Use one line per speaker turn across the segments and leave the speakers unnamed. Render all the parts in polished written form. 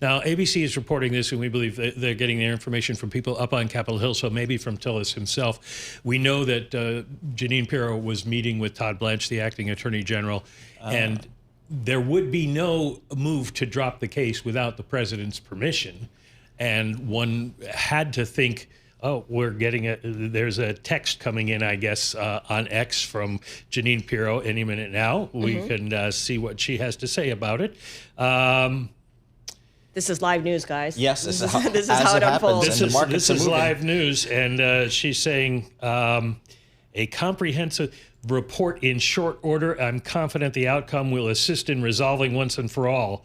Now, ABC is reporting this, and we believe that they're getting their information from people up on Capitol Hill, so maybe from Tillis himself. We know that Jeanine Pirro was meeting with Todd Blanche, the acting attorney general, and there would be no move to drop the case without the president's permission. And one had to think, oh, there's a text coming in, I guess, on X from Jeanine Pirro any minute now. We can see what she has to say about it.
This is live news, guys.
Yes, this is how
it unfolds.
This is live news, and she's saying a comprehensive report in short order. I'm confident the outcome will assist in resolving once and for all.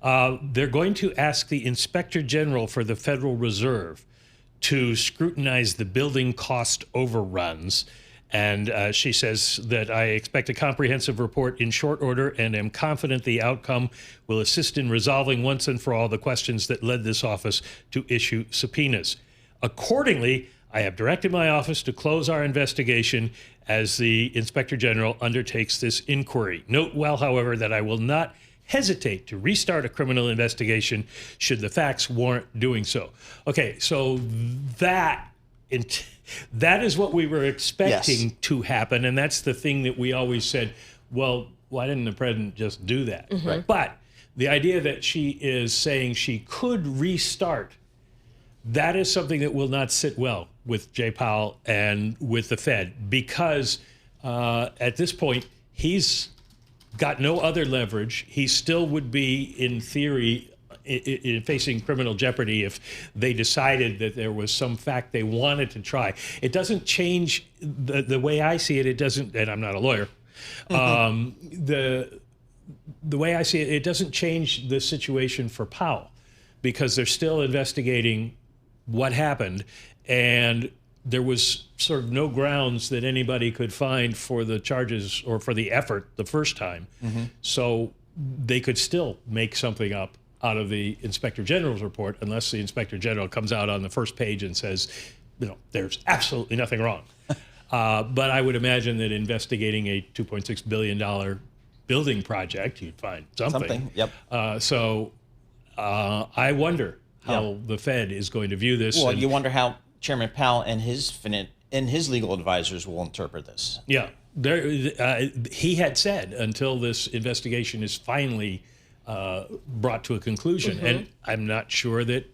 They're going to ask the Inspector General for the Federal Reserve to scrutinize the building cost overruns. And she says that I expect a comprehensive report in short order and am confident the outcome will assist in resolving once and for all the questions that led this office to issue subpoenas. Accordingly, I have directed my office to close our investigation as the Inspector General undertakes this inquiry. Note well, however, that I will not hesitate to restart a criminal investigation should the facts warrant doing so. Okay, so that is what we were expecting to happen, and that's the thing that we always said, well, why didn't the president just do that? Right. But the idea that she is saying she could restart, that is something that will not sit well with Jay Powell and with the Fed, because at this point, he's got no other leverage. He still would be, in theory, facing criminal jeopardy if they decided that there was some fact they wanted to try. It doesn't change the way I see it. It doesn't, and I'm not a lawyer. The way I see it, it doesn't change the situation for Powell, because they're still investigating what happened, and there was sort of no grounds that anybody could find for the charges or for the effort the first time. So they could still make something up out of the Inspector General's report, unless the Inspector General comes out on the first page and says, there's absolutely nothing wrong. But I would imagine that investigating a $2.6 billion building project, you'd find something. Yep. So I wonder how the Fed is going to view this.
Well, you wonder how Chairman Powell and his legal advisors will interpret this.
Yeah. He had said until this investigation is finally brought to a conclusion, and I'm not sure that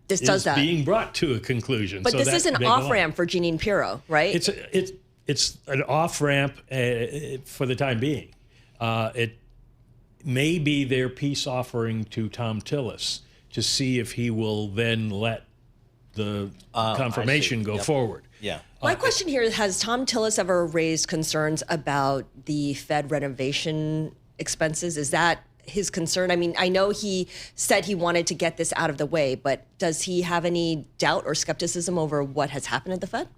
this is being brought to a conclusion.
But so this is an off-ramp for Jeanine Pirro, right?
It's an off-ramp for the time being. It may be their peace offering to Tom Tillis to see if he will then let the confirmation go forward.
Yeah.
My question here, has Tom Tillis ever raised concerns about the Fed renovation expenses? Is that his concern? I mean, I know he said he wanted to get this out of the way, but does he have any doubt or skepticism over what has happened at the Fed?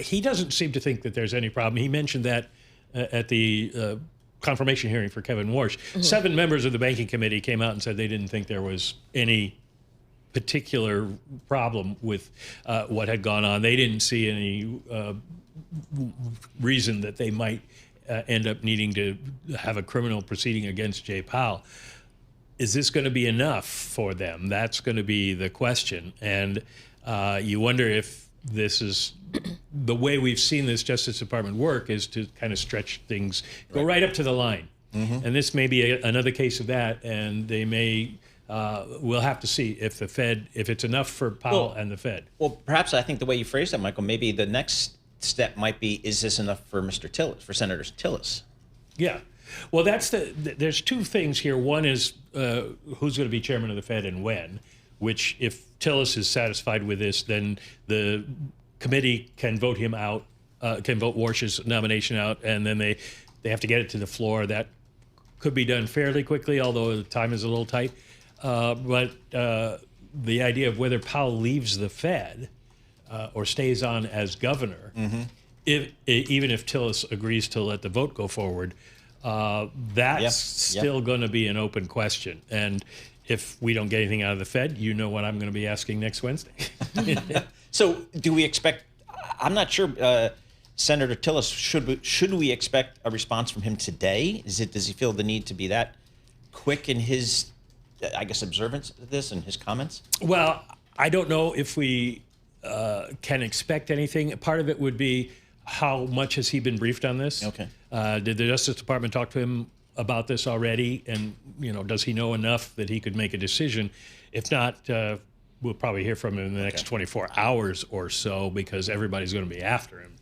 He doesn't seem to think that there's any problem. He mentioned that at the confirmation hearing for Kevin Warsh. 7 members of the banking committee came out and said they didn't think there was any particular problem with what had gone on. They didn't see any reason that they might end up needing to have a criminal proceeding against Jay Powell. Is this going to be enough for them? That's going to be the question. And you wonder if this is the way we've seen this Justice Department work, is to kind of stretch things, go right up to the line. And this may be another case of that, and they may, we'll have to see if the Fed, if it's enough for Powell and the Fed.
Well, perhaps I think the way you phrased that, Michael, maybe the next step might be, is this enough for Mr. Tillis, for Senator Tillis?
Yeah. Well, there's 2 things here. One is who's going to be chairman of the Fed and when, which if Tillis is satisfied with this, then the committee can vote him out, can vote Warsh's nomination out, and then they have to get it to the floor. That could be done fairly quickly, although the time is a little tight. But the idea of whether Powell leaves the Fed or stays on as governor, even if Tillis agrees to let the vote go forward, that's still going to be an open question. And if we don't get anything out of the Fed, you know what I'm going to be asking next Wednesday.
So do we expect, I'm not sure, Senator Tillis, should we expect a response from him today? Does he feel the need to be that quick in his I guess, observance of this and his comments?
Well, I don't know if we can expect anything. Part of it would be how much has he been briefed on this?
Okay.
Did the Justice Department talk to him about this already? And, does he know enough that he could make a decision? If not, we'll probably hear from him in the next 24 hours or so, because everybody's going to be after him.